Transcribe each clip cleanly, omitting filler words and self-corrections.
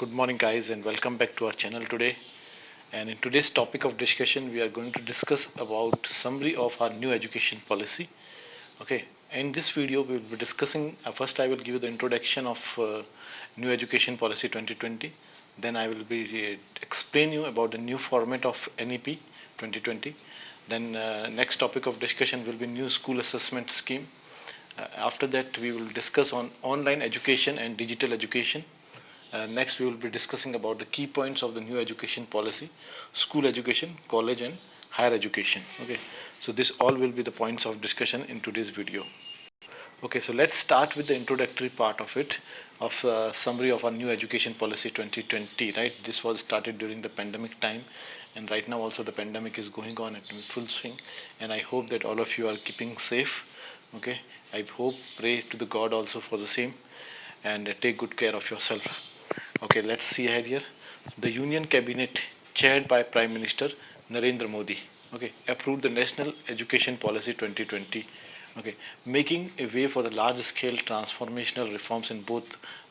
Good morning, guys, and welcome back to our channel today. And in today's topic of discussion, we are going to discuss about summary of our new education policy. Okay, in this video, we will be discussing. First, I will give you the introduction of new education policy 2020. Then I will be explain you about the new format of NEP 2020. Then next topic of discussion will be new school assessment scheme. After that, we will discuss on online education and digital education. Next, we will be discussing about the key points of the new education policy, school education, college and higher education. Okay, so this all will be the points of discussion in today's video. Okay, so let's start with the introductory part of it, of summary of our new education policy 2020, right? This was started during the pandemic time, and right now also the pandemic is going on at full swing, and I hope that all of you are keeping safe. Okay, I hope, pray to the God also for the same, and take good care of yourself. Okay, let's see ahead here. The Union Cabinet, chaired by Prime Minister Narendra Modi, okay, approved the National Education Policy 2020. Okay, making a way for the large-scale transformational reforms in both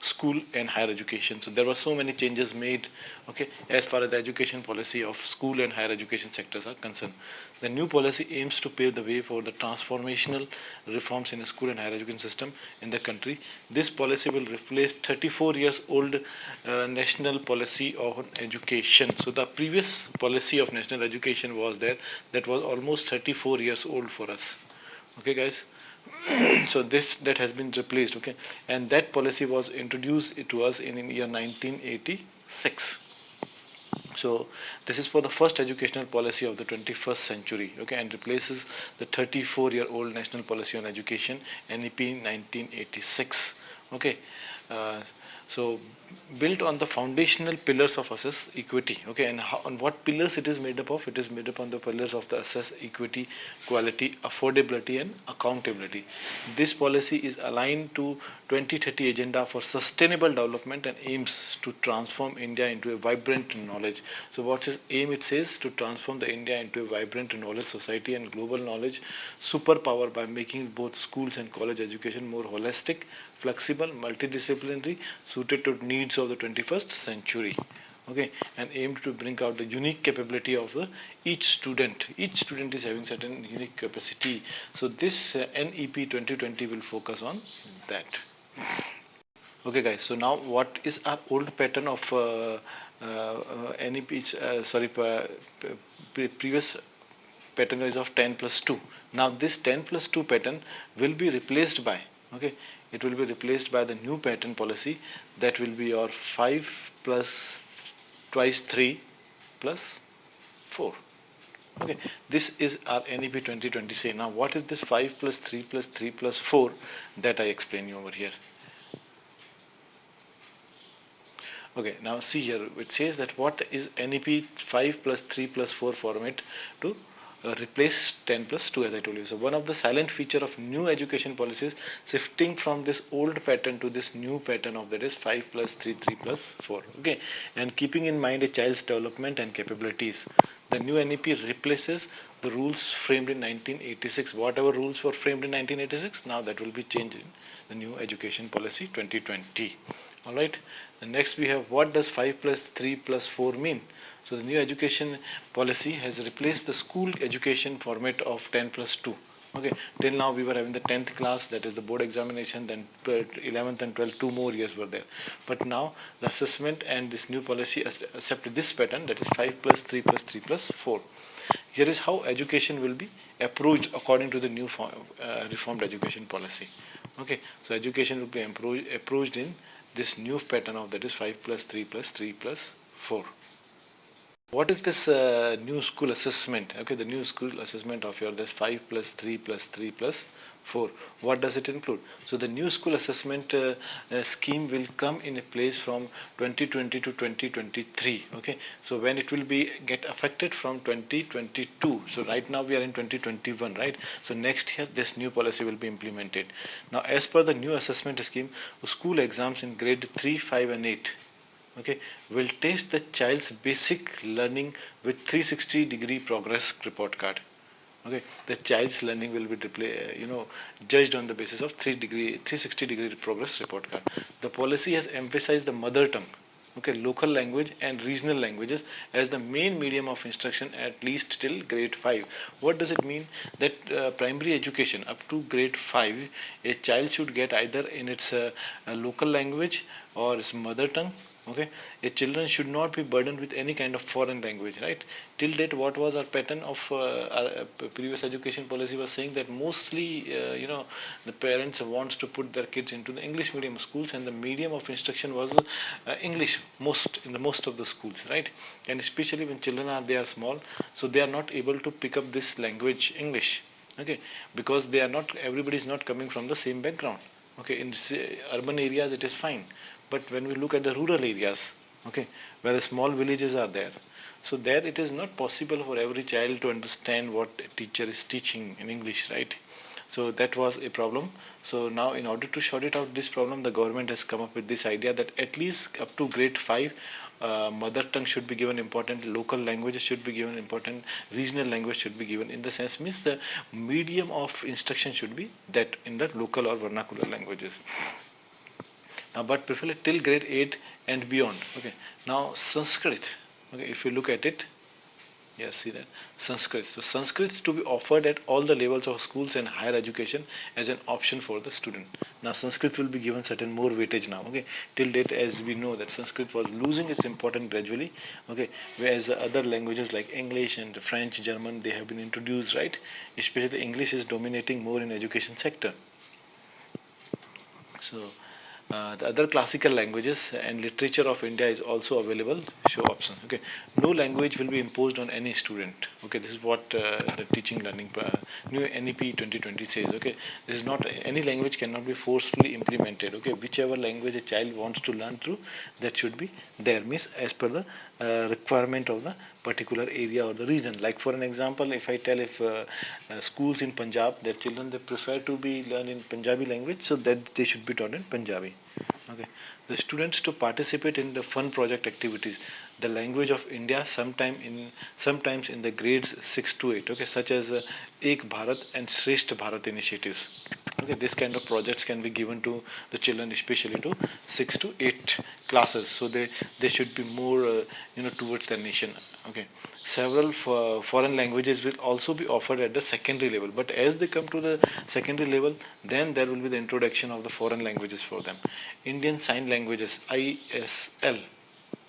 school and higher education. So there were so many changes made, okay, as far as the education policy of school and higher education sectors are concerned. The new policy aims to pave the way for the transformational reforms in the school and higher education system in the country. This policy will replace 34 years old national policy of education. So the previous policy of national education was there, that was almost 34 years old for us. Okay, guys. So that has been replaced. Okay, and that policy was introduced to us in year 1986. So this is for the first educational policy of the 21st century. Okay, and replaces the 34-year-old national policy on education, NEP 1986. Okay. So built on the foundational pillars of assess equity. Okay, and on what pillars it is made up of? It is made up on the pillars of the assess equity, quality, affordability and accountability. This policy is aligned to 2030 agenda for sustainable development and aims to transform India into a vibrant knowledge. So what is aim? It says to transform the India into a vibrant knowledge society and global knowledge superpower by making both schools and college education more holistic, flexible, multidisciplinary, suited to needs of the 21st century. Okay, and aimed to bring out the unique capability of each student. Each student is having certain unique capacity. So this NEP 2020 will focus on that. Okay, guys. So now, what is our old pattern of NEP? Previous pattern is of 10 plus 2. Now this 10 plus 2 pattern will be replaced by, okay, it will be replaced by the new pattern policy, that will be your 5 plus twice 3 plus 4. Okay, this is our NEP 2020 say. Now what is this 5 plus 3 plus 3 plus 4 that I explain you over here? Okay, now see here, it says that what is NEP 5 plus 3 plus 4 format to replace 10 plus 2, as I told you. So one of the silent feature of new education policies shifting from this old pattern to this new pattern of, that is 5 plus 3, 3 plus 4. Okay, and keeping in mind a child's development and capabilities, the new NEP replaces the rules framed in 1986. Whatever rules were framed in 1986, now that will be changed in the new education policy 2020. Alright, and next we have, what does 5 plus 3 plus 4 mean? So the new education policy has replaced the school education format of 10 plus 2. Okay, till now we were having the 10th class, that is the board examination, then 11th and 12th, 2 more years were there. But now the assessment and this new policy accept this pattern, that is 5 plus 3 plus 3 plus 4. Here is how education will be approached according to the new reformed education policy. Okay, so education will be approached in this new pattern of, that is 5 plus 3 plus 3 plus 4. What is this new school assessment? Okay, the new school assessment of your, this 5 plus 3 plus 3 plus 4. What does it include? So the new school assessment scheme will come in place from 2020 to 2023. Okay, so when it will be get affected from 2022. So right now we are in 2021, right? So next year this new policy will be implemented. Now as per the new assessment scheme, school exams in grade 3, 5 and 8, okay, will test the child's basic learning with 360-degree progress report card. Okay, the child's learning will be judged on the basis of 360-degree progress report card. The policy has emphasized the mother tongue. okay, local language and regional languages as the main medium of instruction at least till grade 5. What does it mean? That primary education up to grade 5, a child should get either in its local language or its mother tongue. Okay, a children should not be burdened with any kind of foreign language, right? Till date, what was our pattern of our previous education policy was saying that mostly the parents wants to put their kids into the English medium schools, and the medium of instruction was English most in the most of the schools, right? And especially when children are they are small, so they are not able to pick up this language English, okay, because they are not, everybody is not coming from the same background. Okay, in urban areas it is fine, but when we look at the rural areas, okay, where the small villages are there, so there it is not possible for every child to understand what a teacher is teaching in English, right? So that was a problem. So now in order to sort it out this problem, the government has come up with this idea that at least up to grade 5, mother tongue should be given important, local languages should be given important, regional language should be given. In the sense means the medium of instruction should be that in the local or vernacular languages. But preferably till grade 8 and beyond. Okay. Now Sanskrit. Okay, if you look at it, yes, see that Sanskrit. So Sanskrit is to be offered at all the levels of schools and higher education as an option for the student. Now Sanskrit will be given certain more weightage now. Okay, till date, as we know that Sanskrit was losing its importance gradually. Okay, whereas the other languages like English and French, German, they have been introduced, right? Especially English is dominating more in education sector. So the other classical languages and literature of India is also available. Show options. Okay, no language will be imposed on any student. Okay, this is what the teaching learning new NEP 2020 says. Okay, this is not, any language cannot be forcefully implemented. Okay, whichever language a child wants to learn through, that should be there. Means as per the requirement of the particular area or the region. Like for an example, if I tell, if schools in Punjab, their children they prefer to be learn in Punjabi language, so that they should be taught in Punjabi. Okay, the students to participate in the fun project activities, the language of India, sometimes in the grades 6 to 8. Okay, such as Ek Bharat and Shrestha Bharat initiatives. Okay, this kind of projects can be given to the children, especially to 6 to 8 classes, so they should be more towards their nation. Okay, several foreign languages will also be offered at the secondary level, but as they come to the secondary level, then there will be the introduction of the foreign languages for them. Indian Sign Languages, ISL,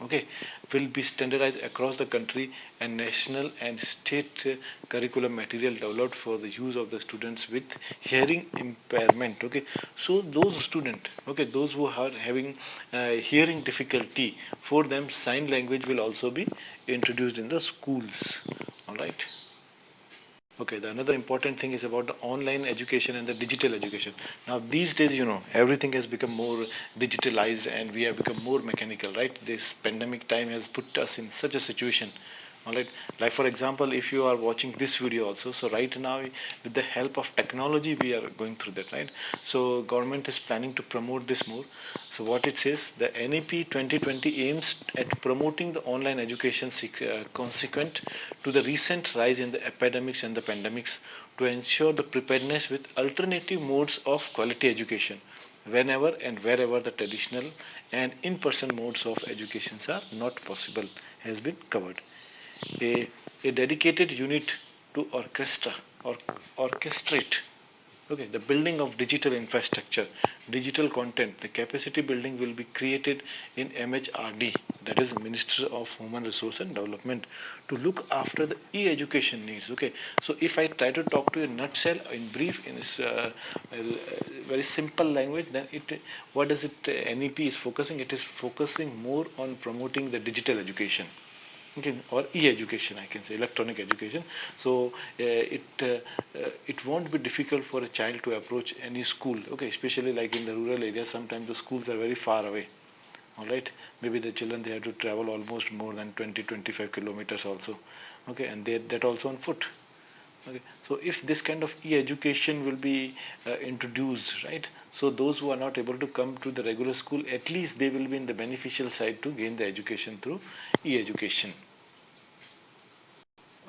okay, will be standardized across the country, and national and state curriculum material developed for the use of the students with hearing impairment. Okay, so those students, okay, those who are having hearing difficulty, for them sign language will also be introduced in the schools. All right. Okay, the another important thing is about the online education and the digital education. Now these days, everything has become more digitalized and we have become more mechanical, right? This pandemic time has put us in such a situation. All right, like for example, if you are watching this video also, so right now with the help of technology we are going through that, right? So government is planning to promote this more. So what it says, the NEP 2020 aims at promoting the online education consequent to the recent rise in the epidemics and the pandemics, to ensure the preparedness with alternative modes of quality education whenever and wherever the traditional and in-person modes of education are not possible, has been covered. A dedicated unit to orchestrate, okay, the building of digital infrastructure, digital content. The capacity building will be created in MHRD, that is Ministry of Human Resource and Development, to look after the e-education needs. Okay, so if I try to talk to you in nutshell, in brief, in this very simple language, then what does it NEP is focusing? It is focusing more on promoting the digital education. Okay, or e-education, I can say, electronic education. So it won't be difficult for a child to approach any school. Okay, especially like in the rural areas, sometimes the schools are very far away. All right, maybe the children, they have to travel almost more than 20-25 kilometers also. Okay, and that also on foot. Okay, so if this kind of e-education will be introduced, right, so those who are not able to come to the regular school, at least they will be in the beneficial side to gain the education through e-education.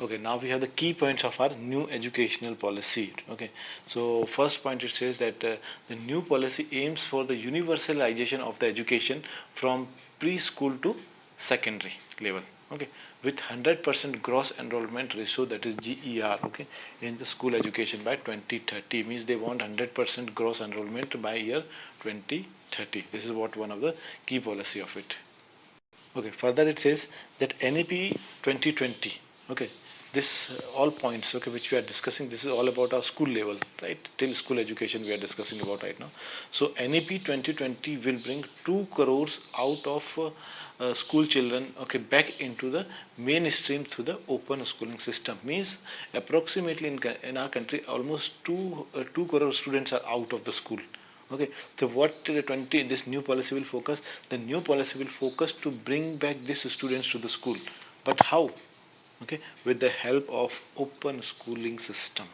Okay, now we have the key points of our new educational policy. Okay, so first point, it says that the new policy aims for the universalization of the education from preschool to secondary level. Okay, with 100% gross enrollment ratio, that is GER. Okay, in the school education by 2030, means they want 100% gross enrollment by year 2030. This is what one of the key policy of it. Okay, further it says that NEP 2020. Okay, this all points, okay, which we are discussing, this is all about our school level, right? Till school education we are discussing about right now. So NEP 2020 will bring 2 crores out of school children, okay, back into the mainstream through the open schooling system. Means approximately in our country almost 2 crore students are out of the school. Okay, so what the 20 this new policy will focus? The new policy will focus to bring back these students to the school. But how? Okay, with the help of open schooling system.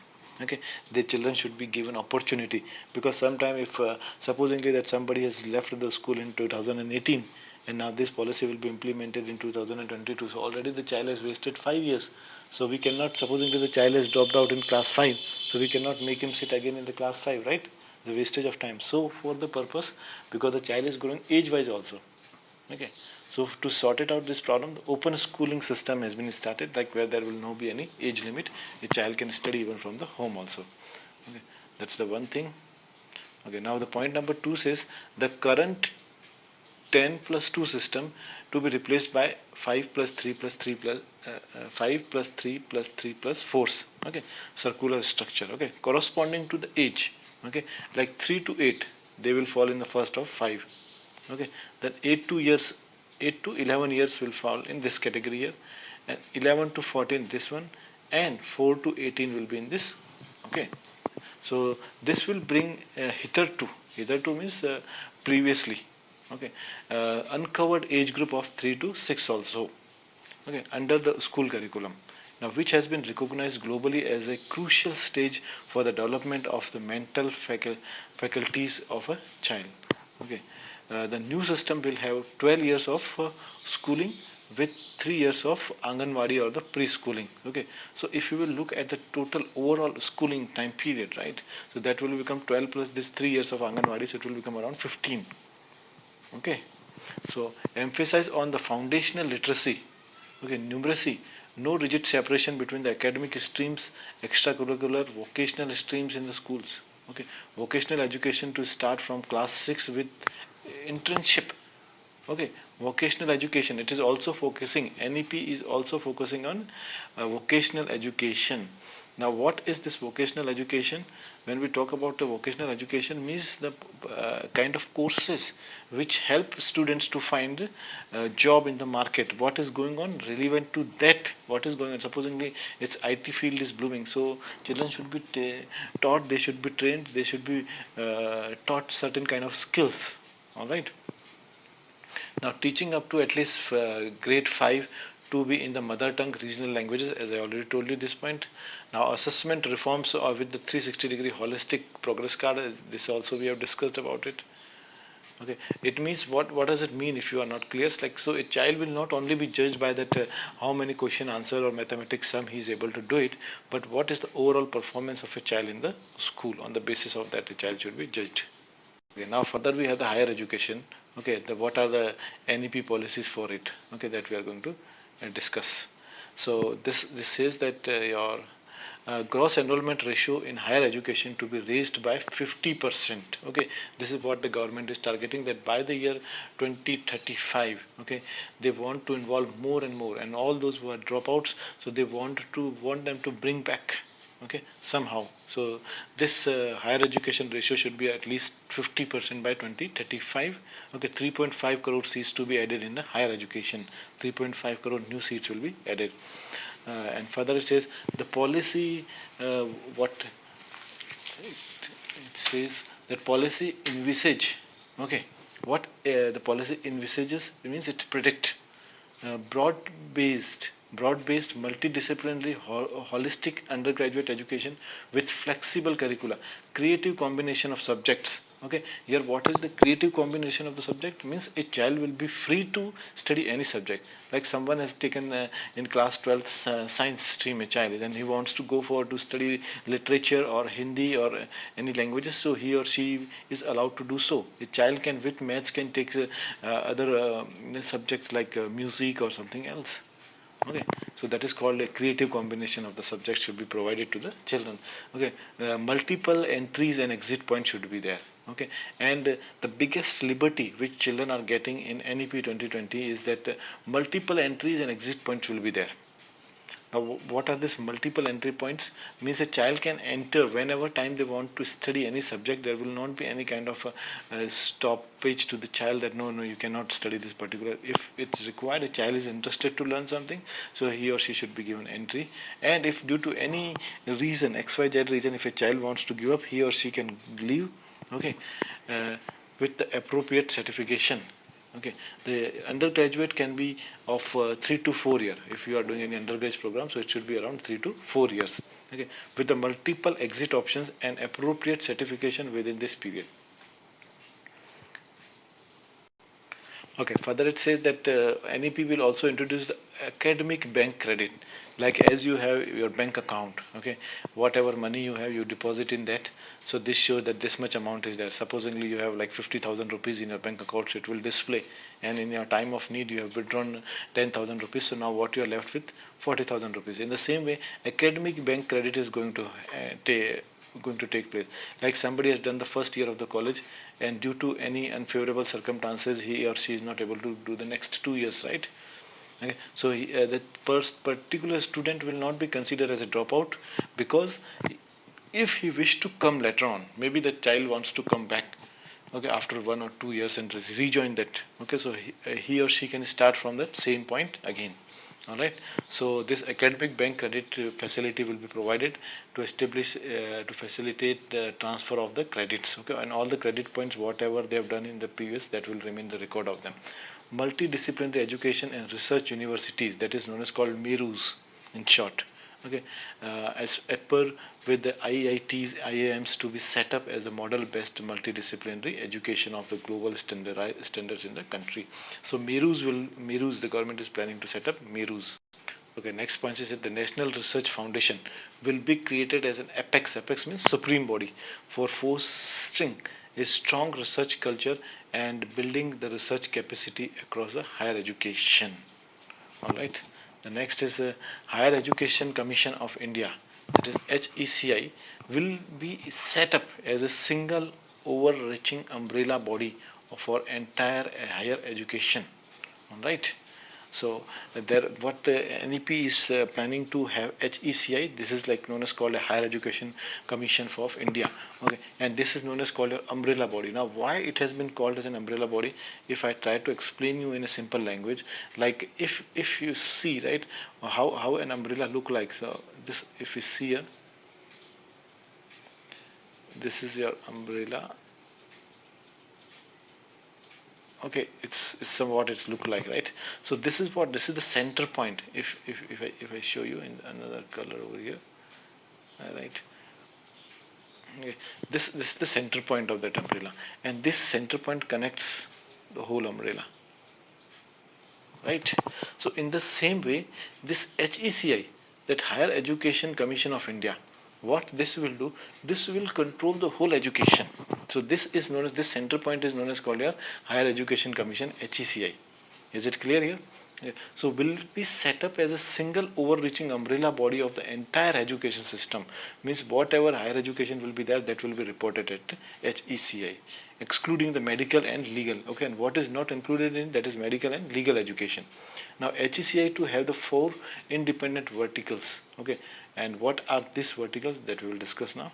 Okay, the children should be given opportunity, because sometime if supposingly that somebody has left the school in 2018 and now this policy will be implemented in 2022, so already the child has wasted 5 years. So we cannot, supposingly the child has dropped out in class 5, so we cannot make him sit again in the class 5, right? The wastage of time. So for the purpose, because the child is growing age wise also. Okay, so to sort it out this problem, the open schooling system has been started, like where there will not be any age limit. A child can study even from the home also. Okay, that's the one thing. Okay, now the point number 2 says the current 10 plus 2 system to be replaced by 5 plus 3 plus 3 plus 5 plus 3 plus 3 plus 4. Okay, circular structure. Okay, corresponding to the age. Okay, like 3 to 8 they will fall in the first of 5. Okay, then 8 to 11 years will fall in this category here, and 11 to 14 this one, and 4 to 18 will be in this. Okay, so this will bring hitherto means previously. Okay, uncovered age group of 3 to 6 also. Okay, under the school curriculum, now which has been recognized globally as a crucial stage for the development of the mental faculties of a child. Okay, the new system will have 12 years of schooling with 3 years of Anganwadi or the preschooling. Okay, so if you will look at the total overall schooling time period, right, so that will become 12 plus this 3 years of Anganwadi, so it will become around 15. Okay, so emphasize on the foundational literacy. Okay, numeracy, no rigid separation between the academic streams, extracurricular, vocational streams in the schools. Okay, vocational education to start from class 6 with internship. Okay, vocational education, it is also focusing, NEP is also focusing on vocational education. Now what is this vocational education? When we talk about the vocational education, means the kind of courses which help students to find a job in the market. What is going on relevant to that? What is going on? Supposingly its IT field is blooming, so children should be taught, they should be trained, they should be taught certain kind of skills. All right. Now teaching up to at least grade 5 to be in the mother tongue regional languages, as I already told you this point. Now assessment reforms are with the 360-degree holistic progress card. This also we have discussed about it. Okay, it means what does it mean if you are not clear? Like, so a child will not only be judged by that how many question answer or mathematics sum he is able to do it, but what is the overall performance of a child in the school. On the basis of that, a child should be judged. Okay, now further we have the higher education. Okay, what are the NEP policies for it? Okay, that we are going to discuss. So this says that your gross enrollment ratio in higher education to be raised by 50%. Okay, this is what the government is targeting, that by the year 2035, okay, they want to involve more and more, and all those who are dropouts, so they want them to bring back. Okay, somehow. So this higher education ratio should be at least 50% by 2035. Okay, 3.5 crore seats to be added in the higher education. 3.5 crore new seats will be added. And further it says the policy, what it says, that policy envisage. Okay, what the policy envisages, it means it predict broad-based multidisciplinary holistic undergraduate education with flexible curricula, creative combination of subjects. Okay, here what is the creative combination of the subject? Means a child will be free to study any subject. Like someone has taken in class 12th science stream, a child, and he wants to go for to study literature or Hindi or any languages, so he or she is allowed to do so. A child can with maths can take other subjects like music or something else. Okay, so that is called a creative combination of the subjects should be provided to the children. Okay, multiple entries and exit points should be there. Okay, and the biggest liberty which children are getting in NEP 2020 is that multiple entries and exit points will be there. Now, what are these multiple entry points? Means a child can enter whenever time they want to study any subject. There will not be any kind of a stoppage to the child that no, you cannot study this particular. If it's required, a child is interested to learn something, so he or she should be given entry. And if due to any reason, XYZ reason, if a child wants to give up, he or she can leave. Okay, uh, with the appropriate certification. Okay, the undergraduate can be of 3 to 4 years. If you are doing any undergraduate program, so it should be around 3 to 4 years. Okay, with the multiple exit options and appropriate certification within this period. Okay, further it says that NEP will also introduce the academic bank credit. Like as you have your bank account, okay, whatever money you have, you deposit in that. So this shows that this much amount is there. Supposingly you have like 50,000 rupees in your bank account, so it will display. And in your time of need, you have withdrawn 10,000 rupees. So now what you are left with 40,000 rupees. In the same way, academic bank credit is going to take place. Like somebody has done the first year of the college, and due to any unfavorable circumstances, he or she is not able to do the next 2 years, right? Okay, so that particular student will not be considered as a dropout, because if he wish to come later on, maybe the child wants to come back, okay, after 1 or 2 years and rejoin that. Okay, so he or she can start from that same point again. All right, so this academic bank credit facility will be provided to establish to facilitate the transfer of the credits. Okay, and all the credit points whatever they have done in the previous, that will remain the record of them. Multidisciplinary education and research universities, that is known as called MERUs in short. Okay, as per with the IITs, IIMs to be set up as a model-based multidisciplinary education of the global standards in the country. So MERUs, the government is planning to set up MERUs. Okay, next point is that the National Research Foundation will be created as an apex. Apex means supreme body for fostering a strong research culture and building the research capacity across the higher education. All right. The next is the Higher Education Commission of India, that is HECI, will be set up as a single overreaching umbrella body for entire higher education. All right. So there, what the NEP is planning to have HECI. This is like known as called a Higher Education Commission of India. Okay, and this is known as called an umbrella body. Now, why it has been called as an umbrella body? If I try to explain you in a simple language, like if you see, right, how an umbrella look like. So this, if you see here, this is your umbrella. Okay, it's somewhat it's look like, right? So this is this is the center point. If I show you in another color over here, right? Okay, this is the center point of that umbrella, and this center point connects the whole umbrella, right? So in the same way, this HECI, that Higher Education Commission of India, what this will do, this will control the whole education. So this is known as, this center point is known as called your Higher Education Commission, HECI. Is it clear here? Yeah. So will it be set up as a single overreaching umbrella body of the entire education system? Means whatever higher education will be there, that will be reported at HECI, excluding the medical and legal. Okay, and what is not included in that is medical and legal education. Now HECI to have the 4 independent verticals. Okay, and what are these verticals, that we will discuss now.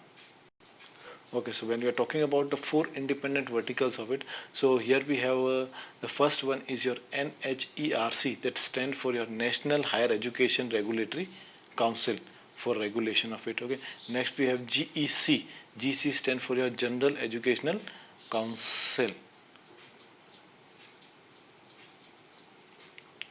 Okay, so when we are talking about the 4 independent verticals of it, so here we have the first one is your NHERC, that stands for your National Higher Education Regulatory Council, for regulation of it. Okay, next we have GEC. GC stands for your General Educational Council.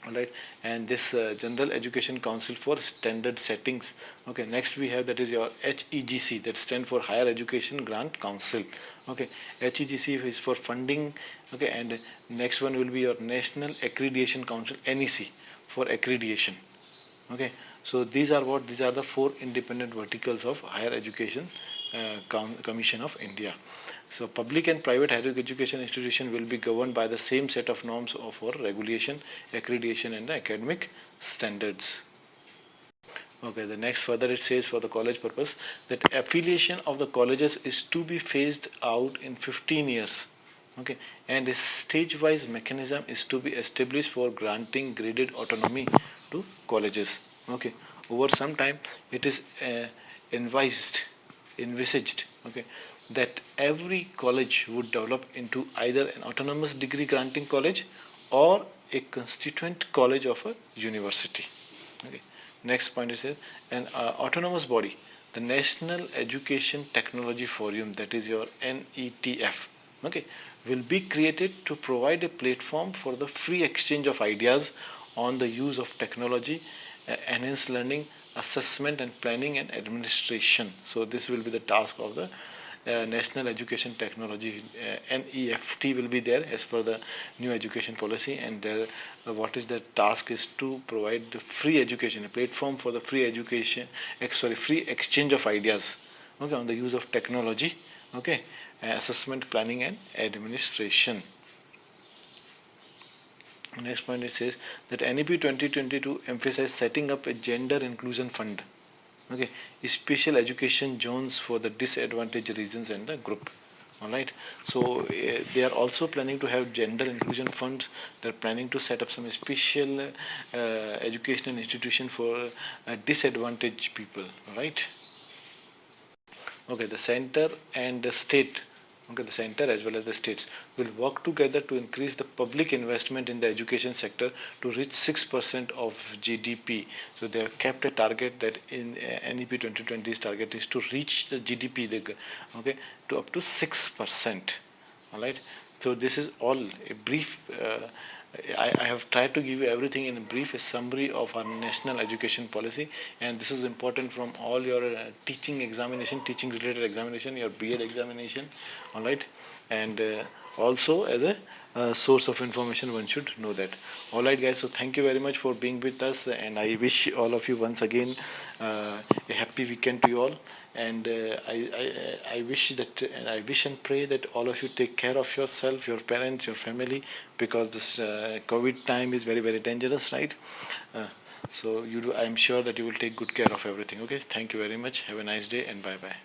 all right, and this General Education Council for standard settings. Okay, next we have that is your HEGC, that stand for Higher Education Grant Council. Okay, HEGC is for funding. Okay, and next one will be your National Accreditation Council, NEC, for accreditation. Okay, so these are the four independent verticals of Higher Education Commission of India. So public and private higher education institution will be governed by the same set of norms for regulation, accreditation, and the academic standards. Okay, the next further it says for the college purpose that affiliation of the colleges is to be phased out in 15 years. Okay, and a stage-wise mechanism is to be established for granting graded autonomy to colleges. Okay, over some time it is envisaged, okay, that every college would develop into either an autonomous degree granting college or a constituent college of a university. Okay. Next point is an autonomous body, the National Education Technology Forum, that is your NETF. Okay, will be created to provide a platform for the free exchange of ideas on the use of technology, enhanced learning, assessment and planning and administration. So this will be the task of the National Education Technology, NEFT will be there as per the new education policy, and what is the task is to provide the free education, a platform for the free education, free exchange of ideas, okay, on the use of technology, okay, assessment, planning and administration. Next point it says that NEP 2022 emphasizes setting up a gender inclusion fund. Okay, special education zones for the disadvantaged regions and the group. All right, so they are also planning to have gender inclusion funds. They're planning to set up some special educational institution for disadvantaged people. All right. Okay, the center and the state, okay, the center as well as the states will work together to increase the public investment in the education sector to reach 6% of GDP. So they have kept a target that in NEP 2020's target is to reach the GDP, okay, to up to 6%. All right. So this is all a brief. I have tried to give you everything in a brief, a summary of our national education policy, and this is important from all your teaching related examination, your B.Ed examination, all right, and also as a source of information, one should know that. All right, guys. So thank you very much for being with us, and I wish all of you once again a happy weekend to you all. And I wish and pray that all of you take care of yourself, your parents, your family, because this COVID time is very, very dangerous, right? So I'm sure that you will take good care of everything. Okay. Thank you very much. Have a nice day and bye bye.